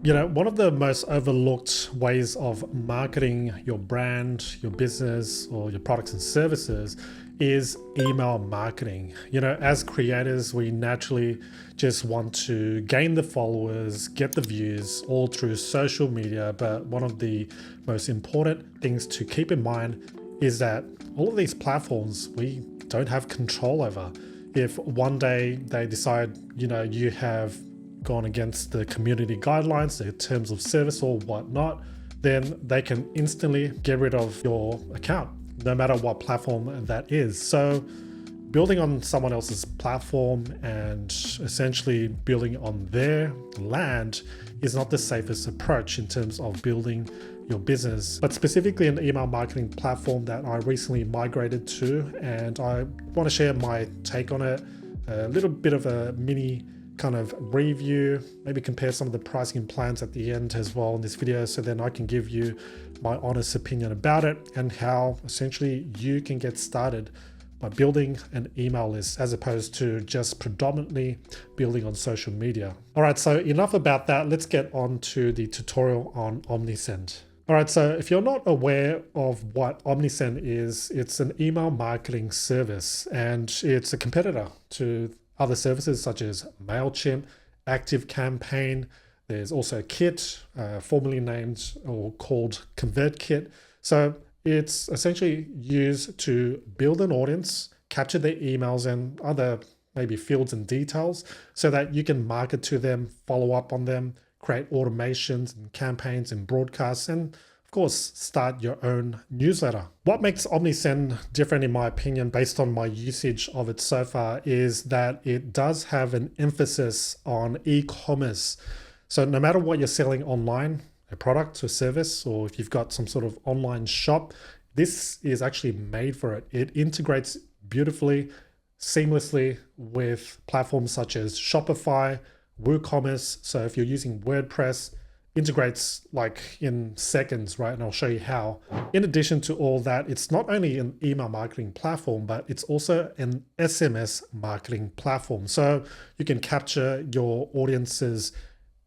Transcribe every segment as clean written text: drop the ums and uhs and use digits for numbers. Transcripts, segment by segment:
You know, one of the most overlooked ways of marketing your brand, your business, or your products and services is email marketing. You know, as creators, we naturally just want to gain the followers, get the views all through social media. But one of the most important things to keep in mind is that all of these platforms we don't have control over. If one day they decide, you know, you have gone against the community guidelines, the terms of service or whatnot, then they can instantly get rid of your account, no matter what platform that is. So building on someone else's platform and essentially building on their land is not the safest approach in terms of building your business. But specifically an email marketing platform that I recently migrated to, and I want to share my take on it, a little bit of a mini kind of review, maybe compare some of the pricing plans at the end as well in this video, so then I can give you my honest opinion about it and how essentially you can get started by building an email list as opposed to just predominantly building on social media. All right, so enough about that. Let's get on to the tutorial on Omnisend. All right, so if you're not aware of what Omnisend is, it's an email marketing service and it's a competitor to other services such as MailChimp, ActiveCampaign. There's also Kit, formerly named or called ConvertKit. So it's essentially used to build an audience, capture their emails and other maybe fields and details so that you can market to them, follow up on them, create automations and campaigns and broadcasts, and of course, start your own newsletter. What makes Omnisend different, in my opinion, based on my usage of it so far, is that it does have an emphasis on e-commerce. So no matter what you're selling online, a product or service, or if you've got some sort of online shop, this is actually made for it. It integrates beautifully, seamlessly with platforms such as Shopify, WooCommerce. So if you're using WordPress, integrates like in seconds, right? And I'll show you how. In addition to all that, it's not only an email marketing platform, but it's also an SMS marketing platform. So you can capture your audience's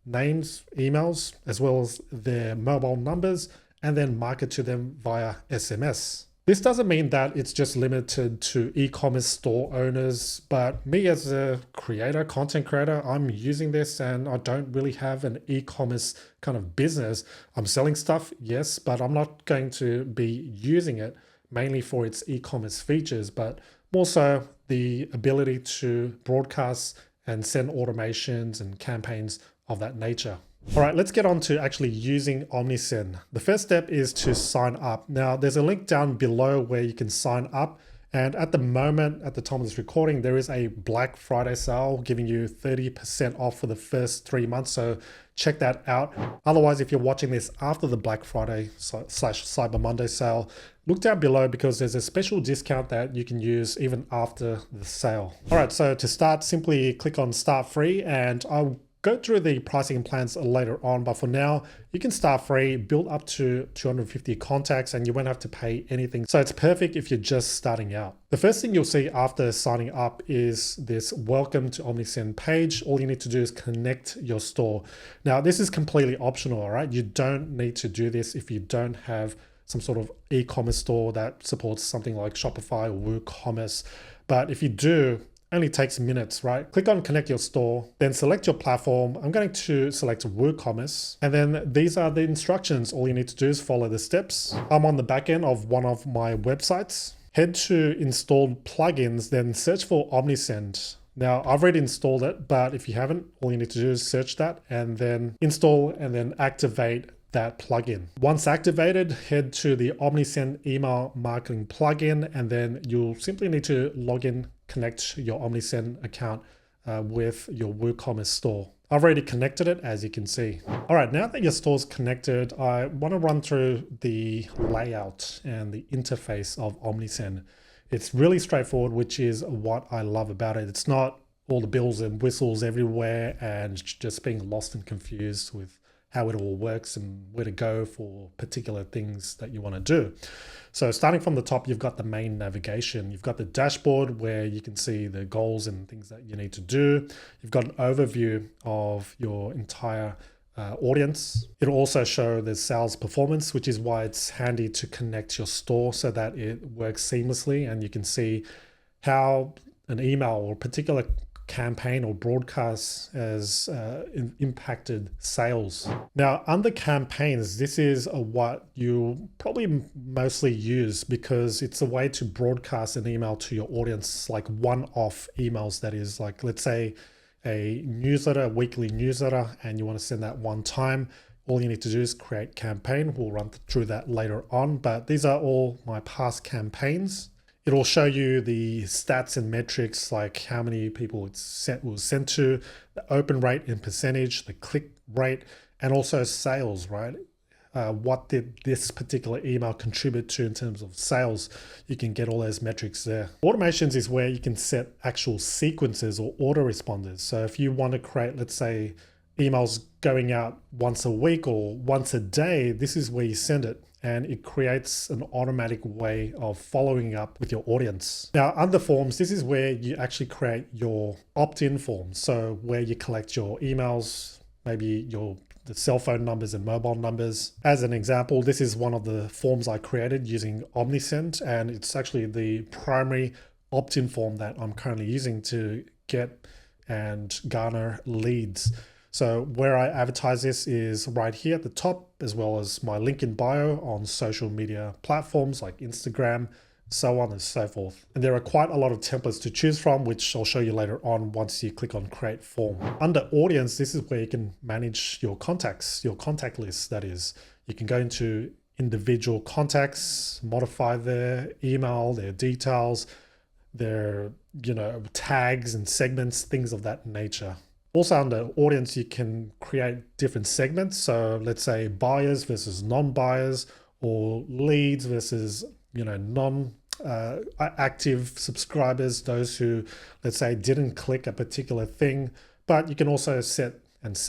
names, emails, as well as their mobile numbers, and then market to them via SMS. This doesn't mean that it's just limited to e-commerce store owners, but me as a creator, content creator, I'm using this and I don't really have an e-commerce kind of business. I'm selling stuff, yes, but I'm not going to be using it mainly for its e-commerce features, but more so the ability to broadcast and send automations and campaigns of that nature. All right, let's get on to actually using Omnisend. The first step is to sign up. Now, there's a link down below where you can sign up. And at the moment, at the time of this recording, there is a Black Friday sale giving you 30% off for the first 3 months. So check that out. Otherwise, if you're watching this after the Black Friday / Cyber Monday sale, look down below because there's a special discount that you can use even after the sale. All right, so to start, simply click on Start Free, and I'll go through the pricing plans later on, but for now, you can start free, build up to 250 contacts, and you won't have to pay anything. So it's perfect if you're just starting out. The first thing you'll see after signing up is this Welcome to Omnisend page. All you need to do is connect your store. Now, this is completely optional, all right? You don't need to do this if you don't have some sort of e-commerce store that supports something like Shopify or WooCommerce. But if you do, only takes minutes, right? Click on connect your store, then select your platform. I'm going to select WooCommerce. And then these are the instructions. All you need to do is follow the steps. I'm on the back end of one of my websites. Head to installed plugins, then search for Omnisend. Now I've already installed it, but if you haven't, all you need to do is search that and then install and then activate that plugin. Once activated, head to the Omnisend email marketing plugin, and then you'll simply need to log in, connect your Omnisend account with your WooCommerce store. I've already connected it, as you can see. All right, now that your store's connected, I want to run through the layout and the interface of Omnisend. It's really straightforward, which is what I love about it. It's not all the bells and whistles everywhere and just being lost and confused with how it all works and where to go for particular things that you want to do. So starting from the top, you've got the main navigation. You've got the dashboard where you can see the goals and things that you need to do. You've got an overview of your entire audience. It'll also show the sales performance, which is why it's handy to connect your store so that it works seamlessly and you can see how an email or particular campaign or broadcast has impacted sales. Now, under campaigns, this is what you probably mostly use because it's a way to broadcast an email to your audience, like one-off emails. That is, like, let's say a newsletter, a weekly newsletter, and you want to send that one time. All you need to do is create campaign. We'll run through that later on, but these are all my past campaigns. It'll show you the stats and metrics, like how many people it was sent to, the open rate in percentage, the click rate, and also sales, right? What did this particular email contribute to in terms of sales? You can get all those metrics there. Automations is where you can set actual sequences or autoresponders. So if you want to create, let's say, emails going out once a week or once a day, this is where you send it. And it creates an automatic way of following up with your audience. Now, under forms, this is where you actually create your opt-in forms. So where you collect your emails, maybe the cell phone numbers and mobile numbers. As an example, this is one of the forms I created using Omnisend, and it's actually the primary opt-in form that I'm currently using to get and garner leads. So where I advertise this is right here at the top, as well as my link in bio on social media platforms like Instagram, so on and so forth. And there are quite a lot of templates to choose from, which I'll show you later on once you click on create form. Under audience, this is where you can manage your contacts, your contact list. That is, you can go into individual contacts, modify their email, their details, their tags and segments, things of that nature. Also under audience, you can create different segments. So let's say buyers versus non-buyers, or leads versus non-active subscribers, those who, let's say, didn't click a particular thing. But you can also set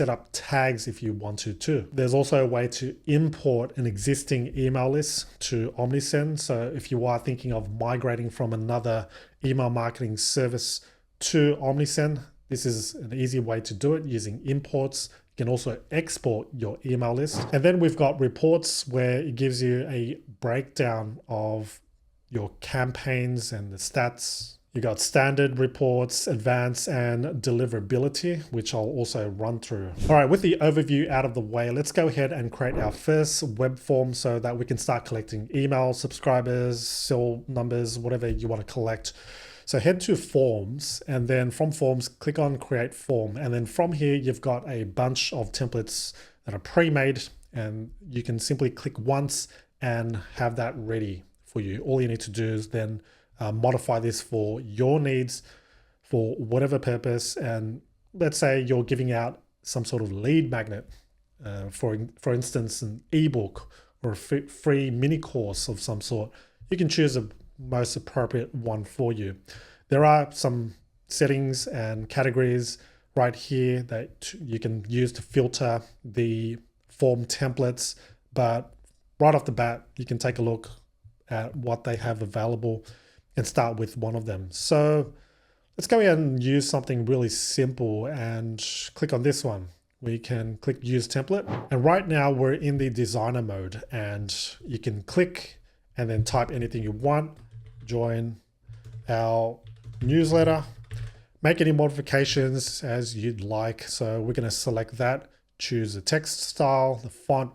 up tags if you want to too. There's also a way to import an existing email list to Omnisend. So if you are thinking of migrating from another email marketing service to Omnisend, this is an easy way to do it using imports. You can also export your email list. And then we've got reports, where it gives you a breakdown of your campaigns and the stats. You got standard reports, advanced, and deliverability, which I'll also run through. All right, with the overview out of the way, let's go ahead and create our first web form so that we can start collecting emails, subscribers, cell numbers, whatever you want to collect. So head to forms, and then from forms, click on create form. And then from here, you've got a bunch of templates that are pre-made, and you can simply click once and have that ready for you. All you need to do is then modify this for your needs for whatever purpose. And let's say you're giving out some sort of lead magnet, for instance, an ebook or a free mini course of some sort. You can choose a most appropriate one for you. There are some settings and categories right here that you can use to filter the form templates, but right off the bat, you can take a look at what they have available and start with one of them. So let's go ahead and use something really simple and click on this one. We can click use template. And right now we're in the designer mode, and you can click and then type anything you want. Join our newsletter, make any modifications as you'd like. So we're going to select that, choose the text style, the font,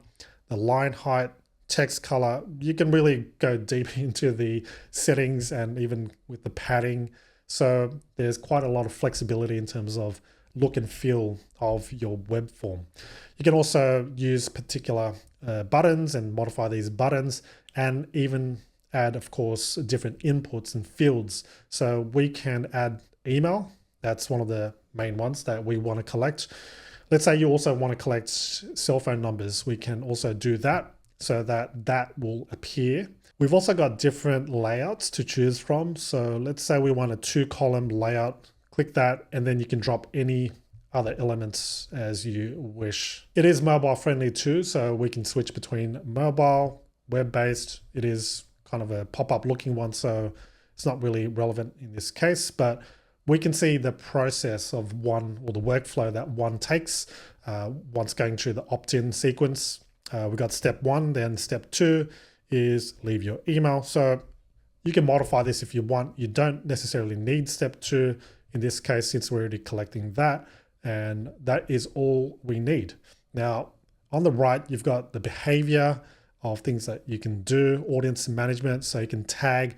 the line height, text color. You can really go deep into the settings and even with the padding. So there's quite a lot of flexibility in terms of look and feel of your web form. You can also use particular buttons and modify these buttons, and even add, of course, different inputs and fields. So we can add email. That's one of the main ones that we want to collect. Let's say you also want to collect cell phone numbers. We can also do that so that will appear. We've also got different layouts to choose from. So let's say we want a 2-column layout. Click that, and then you can drop any other elements as you wish. It is mobile friendly too, so we can switch between mobile, web-based. It is kind of a pop-up looking one, so it's not really relevant in this case, but we can see the process of one, or the workflow that one takes once going through the opt-in sequence. We've got step 1, then step 2 is leave your email. So you can modify this if you want. You don't necessarily need step 2 in this case, since we're already collecting that, and that is all we need. Now, on the right, you've got the behavior of things that you can do, audience management, so you can tag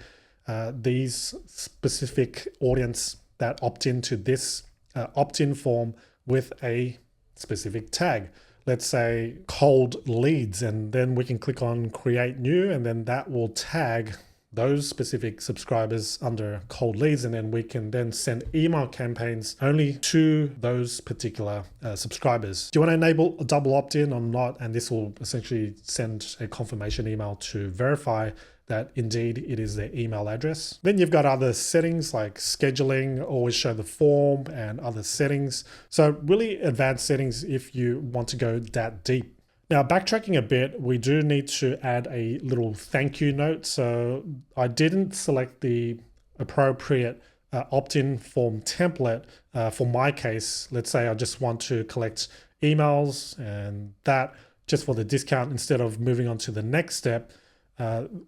these specific audience that opt into this opt-in form with a specific tag. Let's say cold leads, and then we can click on create new, and then that will tag those specific subscribers under cold leads, and then we can then send email campaigns only to those particular subscribers. Do you want to enable a double opt-in or not? And this will essentially send a confirmation email to verify that indeed it is their email address. Then you've got other settings like scheduling, always show the form, and other settings. So really advanced settings if you want to go that deep. Now, backtracking a bit, we do need to add a little thank you note. So I didn't select the appropriate opt-in form template for my case. Let's say I just want to collect emails and that just for the discount instead of moving on to the next step.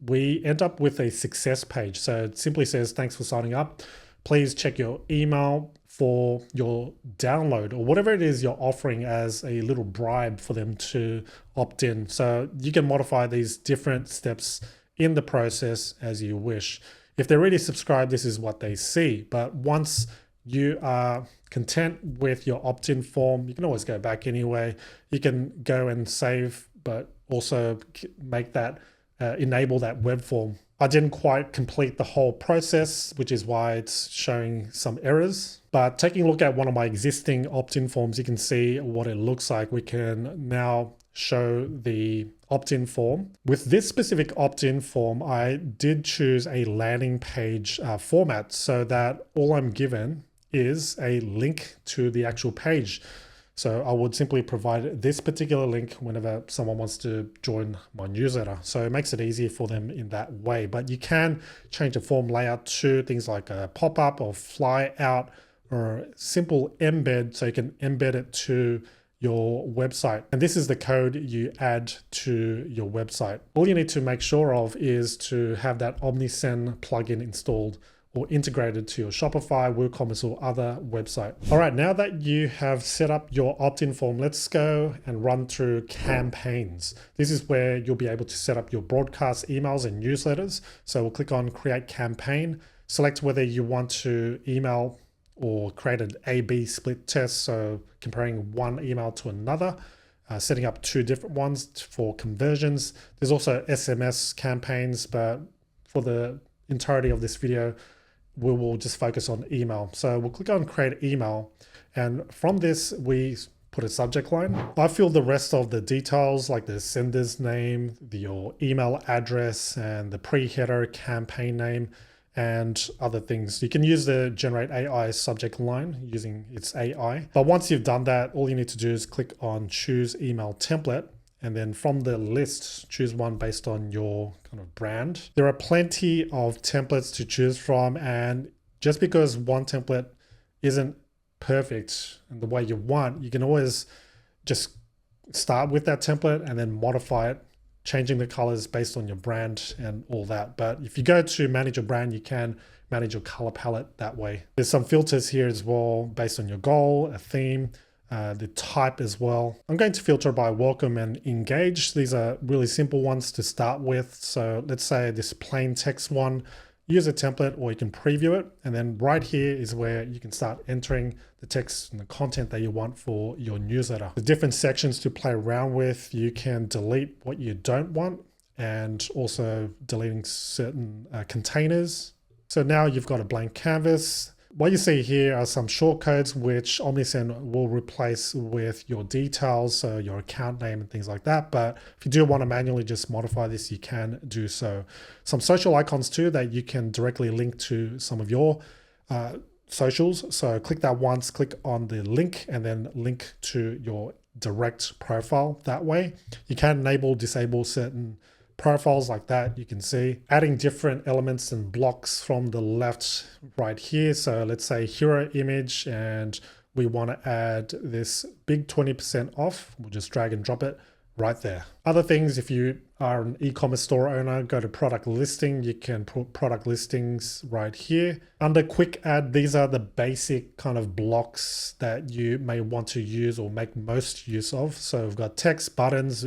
We end up with a success page. So it simply says, thanks for signing up. Please check your email for your download, or whatever it is you're offering as a little bribe for them to opt in. So you can modify these different steps in the process as you wish. If they're already subscribed, this is what they see. But once you are content with your opt-in form, you can always go back anyway. You can go and save, but also make that enable that web form. I didn't quite complete the whole process, which is why it's showing some errors. But taking a look at one of my existing opt-in forms, you can see what it looks like. We can now show the opt-in form. With this specific opt-in form, I did choose a landing page format so that all I'm given is a link to the actual page. So I would simply provide this particular link whenever someone wants to join my newsletter. So it makes it easier for them in that way. But you can change the form layout to things like a pop-up or fly out or simple embed, so you can embed it to your website. And this is the code you add to your website. All you need to make sure of is to have that Omnisend plugin installed or integrated to your Shopify, WooCommerce, or other website. All right, now that you have set up your opt-in form, let's go and run through campaigns. This is where you'll be able to set up your broadcast emails and newsletters. So we'll click on create campaign, select whether you want to email or create an A/B split test. So comparing one email to another, setting up 2 different ones for conversions. There's also SMS campaigns, but for the entirety of this video, we will just focus on email. So we'll click on create email, and from this we put a subject line. I fill the rest of the details like the sender's name, your email address, and the pre-header, campaign name, and other things. You can use the generate AI subject line using its AI. But once you've done that, all you need to do is click on choose email template. And then from the list, choose one based on your kind of brand. There are plenty of templates to choose from. And just because one template isn't perfect in the way you want, you can always just start with that template and then modify it, changing the colors based on your brand and all that. But if you go to manage your brand, you can manage your color palette that way. There's some filters here as well based on your goal, a theme, the type as well. I'm going to filter by welcome and engage. These are really simple ones to start with. So let's say this plain text one, use a template or you can preview it. And then right here is where you can start entering the text and the content that you want for your newsletter. The different sections to play around with. You can delete what you don't want and also deleting certain containers. So now you've got a blank canvas. What you see here are some shortcodes which Omnisend will replace with your details, so your account name and things like that. But if you do want to manually just modify this, you can do so. Some social icons too that you can directly link to some of your socials. So click that once, click on the link, and then link to your direct profile that way. You can enable, disable certain profiles like that, you can see adding different elements and blocks from the left right here. So let's say hero image, and we want to add this big 20% off. We'll just drag and drop it right there. Other things, if you are an e-commerce store owner, go to product listing. You can put product listings right here. Under quick add, these are the basic kind of blocks that you may want to use or make most use of. So we've got text, buttons,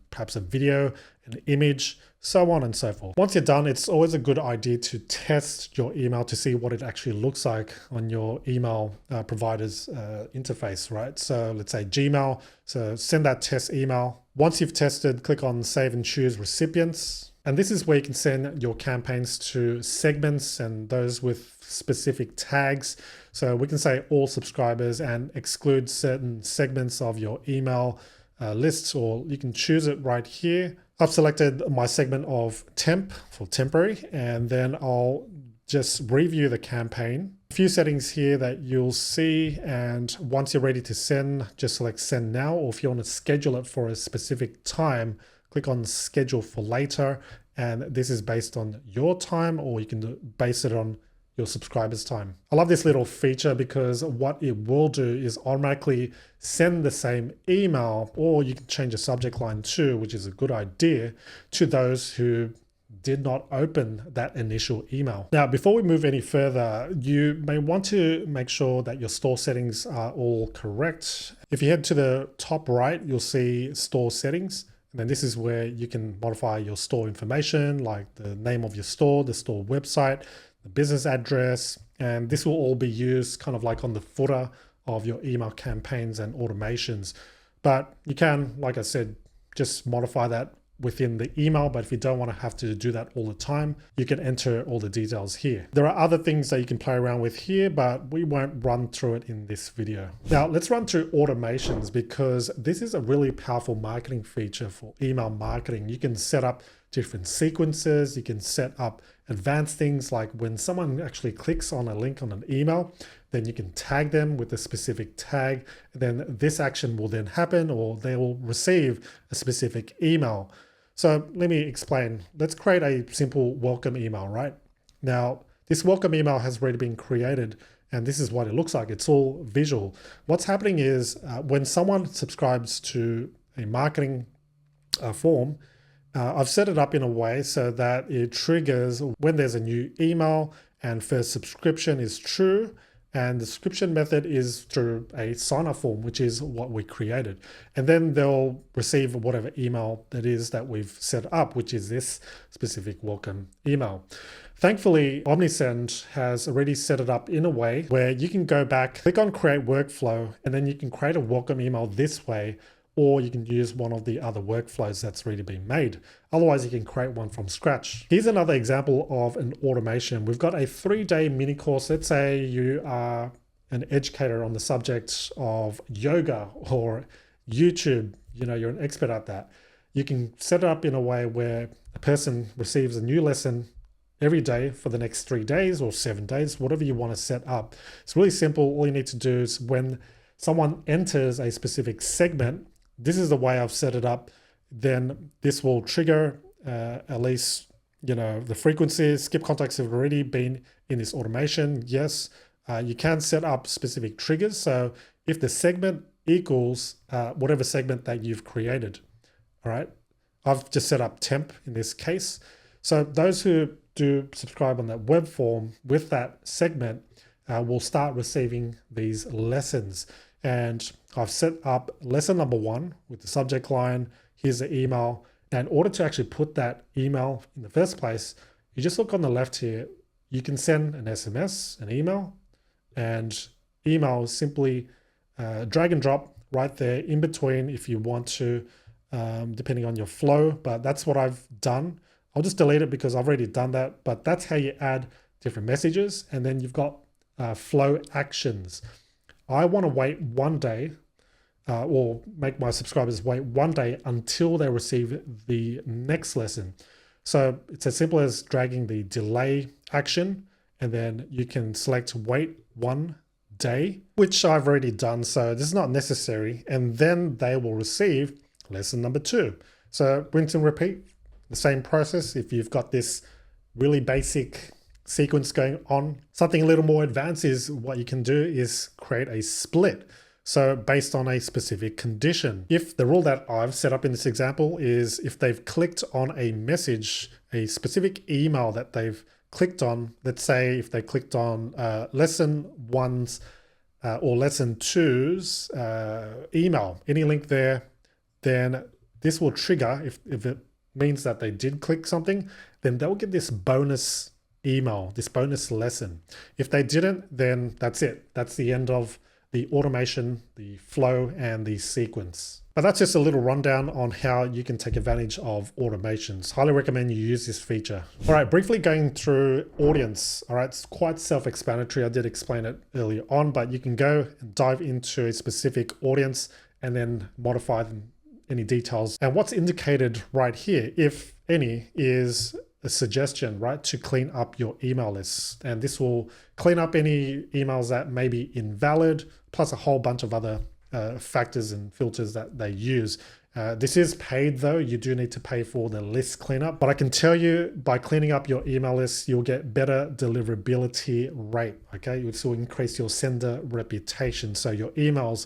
perhaps a video, an image, so on and so forth. Once you're done, it's always a good idea to test your email to see what it actually looks like on your email provider's interface, right? So let's say Gmail, so send that test email. Once you've tested, click on Save and Choose Recipients. And this is where you can send your campaigns to segments and those with specific tags. So we can say all subscribers and exclude certain segments of your email lists, or you can choose it right here. I've selected my segment of temp for temporary, and then I'll just review the campaign. A few settings here that you'll see, and once you're ready to send, just select send now, or if you want to schedule it for a specific time, click on schedule for later, and this is based on your time, or you can base it on your subscribers' time. I love this little feature because what it will do is automatically send the same email, or you can change the subject line too, which is a good idea, to those who did not open that initial email. Now, before we move any further, you may want to make sure that your store settings are all correct. If you head to the top right, you'll see store settings. And then this is where you can modify your store information, like the name of your store, the store website, the business address, and this will all be used kind of like on the footer of your email campaigns and automations. But you can, like I said, just modify that within the email. But if you don't want to have to do that all the time, you can enter all the details here. There are other things that you can play around with here, but we won't run through it in this video. Now let's run through automations, because this is a really powerful marketing feature for email marketing. You can set up different sequences. You can set up advanced things like when someone actually clicks on a link on an email, then you can tag them with a specific tag. Then this action will then happen, or they will receive a specific email. So let me explain. Let's create a simple welcome email, right? Now, this welcome email has already been created, and this is what it looks like. It's all visual. What's happening is when someone subscribes to a marketing form, I've set it up in a way so that it triggers when there's a new email and first subscription is true, and the subscription method is through a sign-up form, which is what we created. And then they'll receive whatever email that is that we've set up, which is this specific welcome email. Thankfully, Omnisend has already set it up in a way where you can go back, click on create workflow, and then you can create a welcome email this way, or you can use one of the other workflows that's already been made. Otherwise, you can create one from scratch. Here's another example of an automation. We've got a 3-day mini course. Let's say you are an educator on the subject of yoga or YouTube. You know, you're an expert at that. You can set it up in a way where a person receives a new lesson every day for the next 3 days or 7 days, whatever you want to set up. It's really simple. All you need to do is when someone enters a specific segment, this is the way I've set it up, then this will trigger at least, you know, the frequencies. Skip contacts have already been in this automation. Yes, you can set up specific triggers. So if the segment equals whatever segment that you've created, all right, I've just set up temp in this case. So those who do subscribe on that web form with that segment will start receiving these lessons. And I've set up lesson number 1 with the subject line. Here's the email. Now, in order to actually put that email in the first place, you just look on the left here. You can send an SMS, an email, and email is simply drag and drop right there in between if you want to, depending on your flow. But that's what I've done. I'll just delete it because I've already done that. But that's how you add different messages. And then you've got flow actions. I want to wait 1 day or make my subscribers wait 1 day until they receive the next lesson. So it's as simple as dragging the delay action, and then you can select wait 1 day, which I've already done. So this is not necessary. And then they will receive lesson number 2. So rinse and repeat. the same process. If you've got this really basic sequence going on, something a little more advanced is what you can do is create a split. So based on a specific condition, if the rule that I've set up in this example is if they've clicked on a message, a specific email that they've clicked on, let's say if they clicked on lesson 1's or lesson 2's email, any link there, then this will trigger, if it means that they did click something, then they'll get this bonus email, this bonus lesson. If they didn't, then that's it. That's the end of the automation, the flow, and the sequence. But that's just a little rundown on how you can take advantage of automations. Highly recommend you use this feature. All right, briefly going through audience. All right, it's quite self-explanatory. I did explain it earlier on, but you can go and dive into a specific audience and then modify any details. And what's indicated right here, if any, is a suggestion, right, to clean up your email list. And this will clean up any emails that may be invalid, plus a whole bunch of other factors and filters that they use. This is paid though. You do need to pay for the list cleanup, but I can tell you by cleaning up your email list, you'll get better deliverability rate. Okay, this will increase your sender reputation. So your emails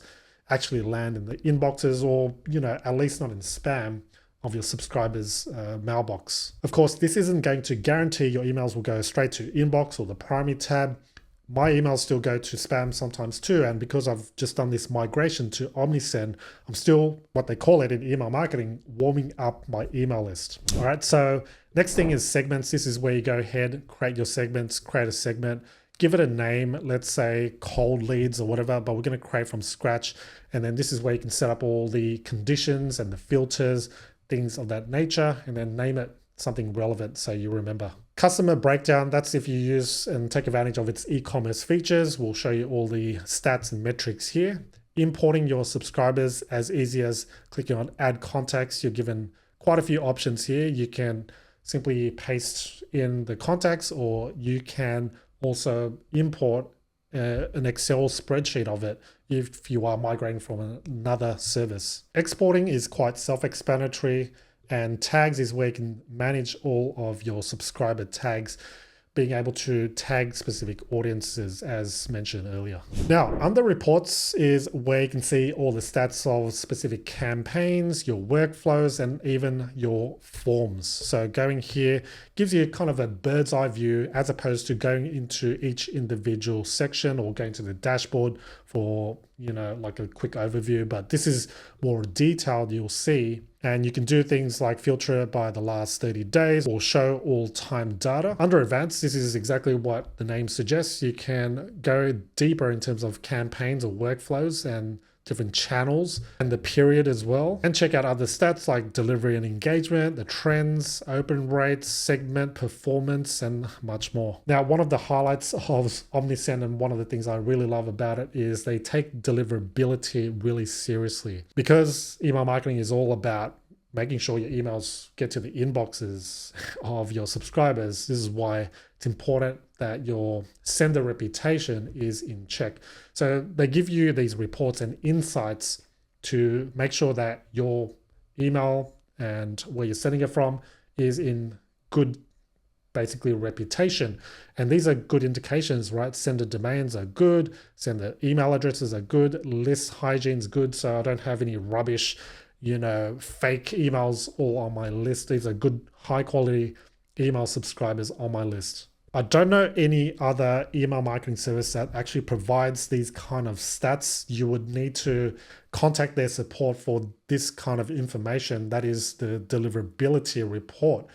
actually land in the inboxes, or, you know, at least not in spam of your subscribers' mailbox. Of course, this isn't going to guarantee your emails will go straight to inbox or the primary tab. My emails still go to spam sometimes too, and because I've just done this migration to Omnisend, I'm still, what they call it in email marketing, warming up my email list. All right, so next thing is segments. This is where you go ahead, create your segments, create a segment, give it a name, let's say cold leads or whatever, but we're going to create from scratch. And then this is where you can set up all the conditions and the filters, things of that nature, and then name it something relevant so you remember. Customer breakdown, that's if you use and take advantage of its e-commerce features. We'll show you all the stats and metrics here. Importing your subscribers, as easy as clicking on add contacts. You're given quite a few options here. You can simply paste in the contacts, or you can also import an Excel spreadsheet of it if you are migrating from another service. Exporting is quite self-explanatory, and tags is where you can manage all of your subscriber tags, being able to tag specific audiences as mentioned earlier. Now, under reports is where you can see all the stats of specific campaigns, your workflows, and even your forms. So going here gives you kind of a bird's eye view as opposed to going into each individual section or going to the dashboard for, you know, like a quick overview. But this is more detailed, you'll see. And you can do things like filter it by the last 30 days or show all time data. Under advanced, this is exactly what the name suggests. You can go deeper in terms of campaigns or workflows and different channels and the period as well. And check out other stats like delivery and engagement, the trends, open rates, segment performance, and much more. Now, one of the highlights of Omnisend, and one of the things I really love about it, is they take deliverability really seriously, because email marketing is all about making sure your emails get to the inboxes of your subscribers. This is why it's important that your sender reputation is in check. So they give you these reports and insights to make sure that your email and where you're sending it from is in good, basically, reputation. And these are good indications, right? Sender domains are good, sender email addresses are good, list hygiene is good, so I don't have any rubbish, you know, fake emails all on my list. These are good, high quality email subscribers on my list. I don't know any other email marketing service that actually provides these kind of stats. You would need to contact their support for this kind of information. That is the deliverability report,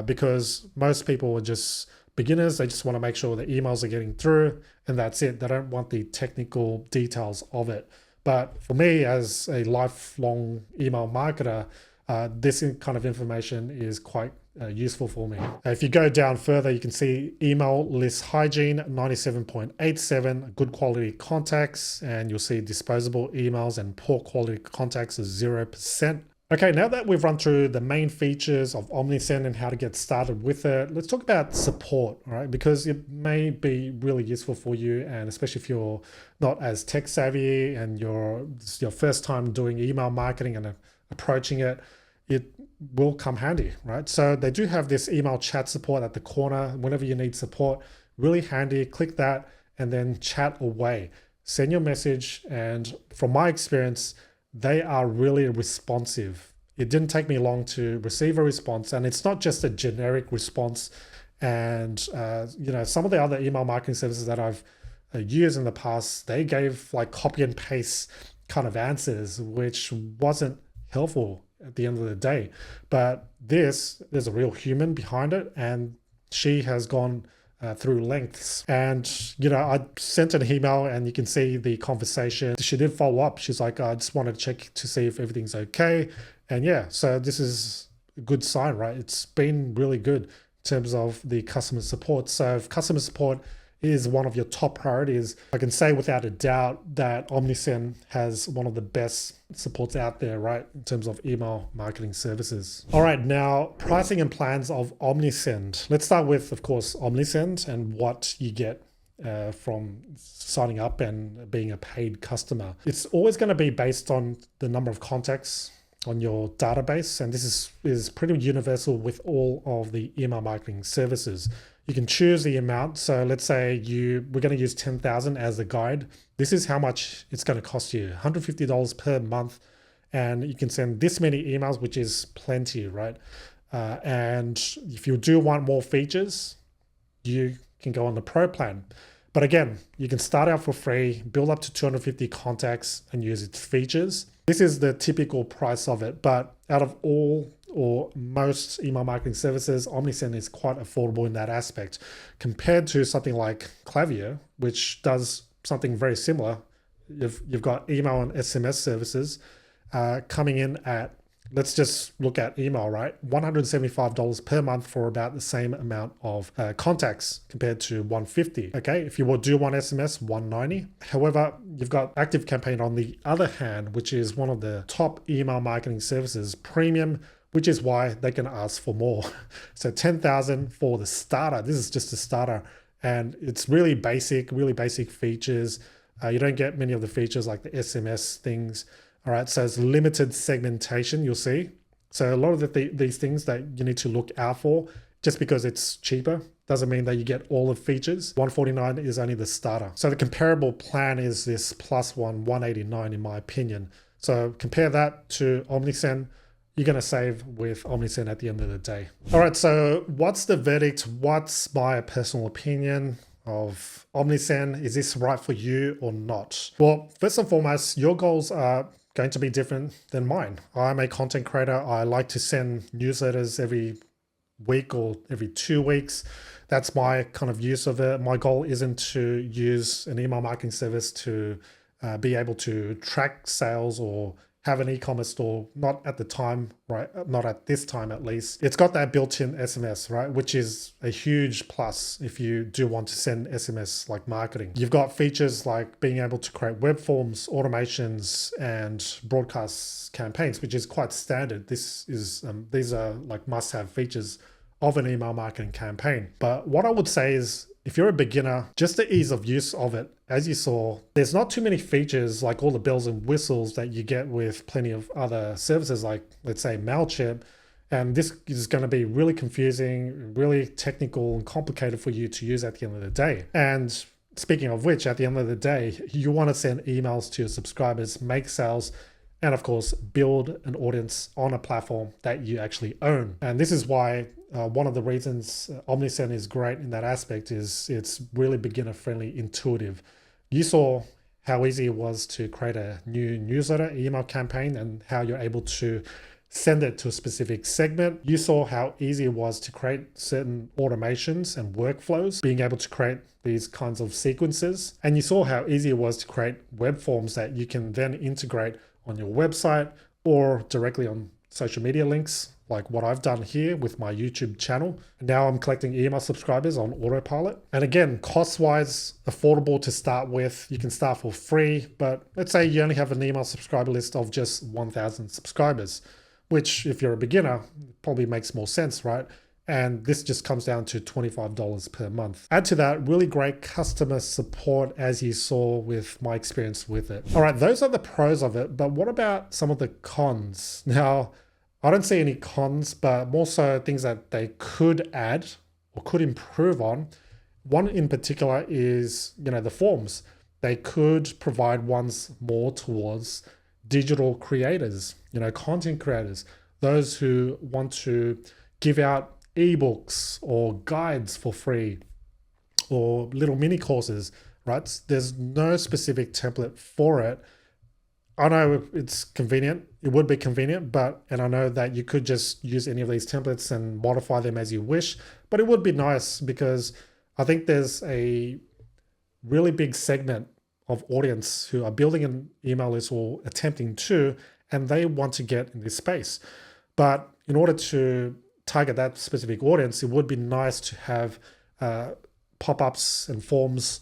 because most people are just beginners. They just want to make sure the emails are getting through, and that's it. They don't want the technical details of it. But for me, as a lifelong email marketer, this kind of information is quite useful for me. If you go down further, you can see email list hygiene 97.87, good quality contacts, and you'll see disposable emails and poor quality contacts is 0%. Okay, now that we've run through the main features of Omnisend and how to get started with it, let's talk about support, all right? Because it may be really useful for you, and especially if you're not as tech savvy and it's your first time doing email marketing and approaching it, it will come handy, right? So they do have this email chat support at the corner. Whenever you need support, really handy. Click that and then chat away. Send your message. And from my experience, they are really responsive. It didn't take me long to receive a response, and it's not just a generic response. And some of the other email marketing services that I've used in the past, they gave like copy and paste kind of answers, which wasn't helpful at the end of the day. But there's a real human behind it, and she has gone through lengths. And I sent an email, and you can see the conversation. She did follow up. She's like, I just wanted to check to see if everything's okay. And yeah, so this is a good sign, right? It's been really good in terms of the customer support. So if customer support is one of your top priorities, I can say without a doubt that Omnisend has one of the best supports out there, right, in terms of email marketing services. All right, now pricing and plans of Omnisend. Let's start with, of course, Omnisend and what you get from signing up and being a paid customer. It's always going to be based on the number of contacts on your database, and this is pretty universal with all of the email marketing services. You can choose the amount. So let's say we're going to use 10,000 as the guide. This is how much it's going to cost you, $150 per month. And you can send this many emails, which is plenty, right? And if you do want more features, you can go on the pro plan. But again, you can start out for free, build up to 250 contacts and use its features. This is the typical price of it. But out of all or most email marketing services, Omnisend is quite affordable in that aspect compared to something like Klavyio, which does something very similar. You've got email and SMS services coming in at, let's just look at email, right? $175 per month for about the same amount of contacts compared to $150. Okay, if you will do one SMS, $190. However, you've got ActiveCampaign on the other hand, which is one of the top email marketing services, premium, which is why they can ask for more. So 10,000 for the starter. This is just a starter, and it's really basic features. You don't get many of the features like the SMS things. All right, so it's limited segmentation, you'll see. So a lot of these things that you need to look out for, just because it's cheaper, doesn't mean that you get all the features. $149 is only the starter. So the comparable plan is this plus one, $189 in my opinion. So compare that to Omnisend. You're going to save with Omnisend at the end of the day. All right, so what's the verdict? What's my personal opinion of Omnisend? Is this right for you or not? Well, first and foremost, your goals are going to be different than mine. I'm a content creator. I like to send newsletters every week or every 2 weeks. That's my kind of use of it. My goal isn't to use an email marketing service to be able to track sales or have an e-commerce store, not at the time, right? Not at this time, at least. It's got that built-in SMS, right? Which is a huge plus if you do want to send SMS like marketing. You've got features like being able to create web forms, automations, and broadcast campaigns, which is quite standard. These are like must-have features of an email marketing campaign. But what I would say is, if you're a beginner, just the ease of use of it, as you saw, there's not too many features like all the bells and whistles that you get with plenty of other services like, let's say, MailChimp. And this is going to be really confusing, really technical and complicated for you to use at the end of the day. And speaking of which, at the end of the day, you want to send emails to your subscribers, make sales, and of course, build an audience on a platform that you actually own. And this is why one of the reasons Omnisend is great in that aspect is it's really beginner friendly, intuitive. You saw how easy it was to create a new newsletter, email campaign, and how you're able to send it to a specific segment. You saw how easy it was to create certain automations and workflows, being able to create these kinds of sequences. And you saw how easy it was to create web forms that you can then integrate on your website or directly on social media links, like what I've done here with my YouTube channel. Now I'm collecting email subscribers on autopilot. And again, cost-wise, affordable to start with. You can start for free, but let's say you only have an email subscriber list of just 1,000 subscribers, which if you're a beginner, probably makes more sense, right? And this just comes down to $25 per month. Add to that really great customer support, as you saw with my experience with it. All right, those are the pros of it, but what about some of the cons? Now, I don't see any cons, but more so things that they could add or could improve on. One in particular is, the forms. They could provide ones more towards digital creators, content creators, those who want to give out ebooks or guides for free or little mini courses, right? There's no specific template for it. I know it's convenient. It would be convenient, and I know that you could just use any of these templates and modify them as you wish, but it would be nice because I think there's a really big segment of audience who are building an email list or attempting to, and they want to get in this space. But in order to target that specific audience, it would be nice to have pop-ups and forms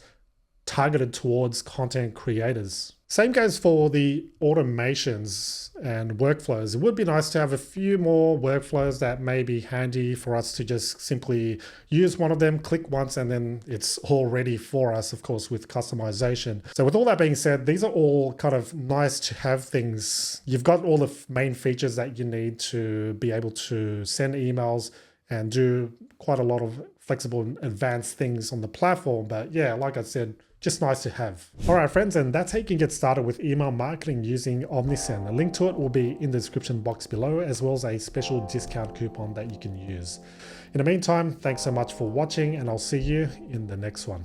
targeted towards content creators. Same goes for the automations and workflows. It would be nice to have a few more workflows that may be handy for us to just simply use one of them, click once, and then it's all ready for us, of course, with customization. So with all that being said, these are all kind of nice to have things. You've got all the main features that you need to be able to send emails and do quite a lot of flexible and advanced things on the platform. But yeah, like I said, just nice to have. All right, friends, and that's how you can get started with email marketing using Omnisend. A link to it will be in the description box below, as well as a special discount coupon that you can use. In the meantime, thanks so much for watching, and I'll see you in the next one.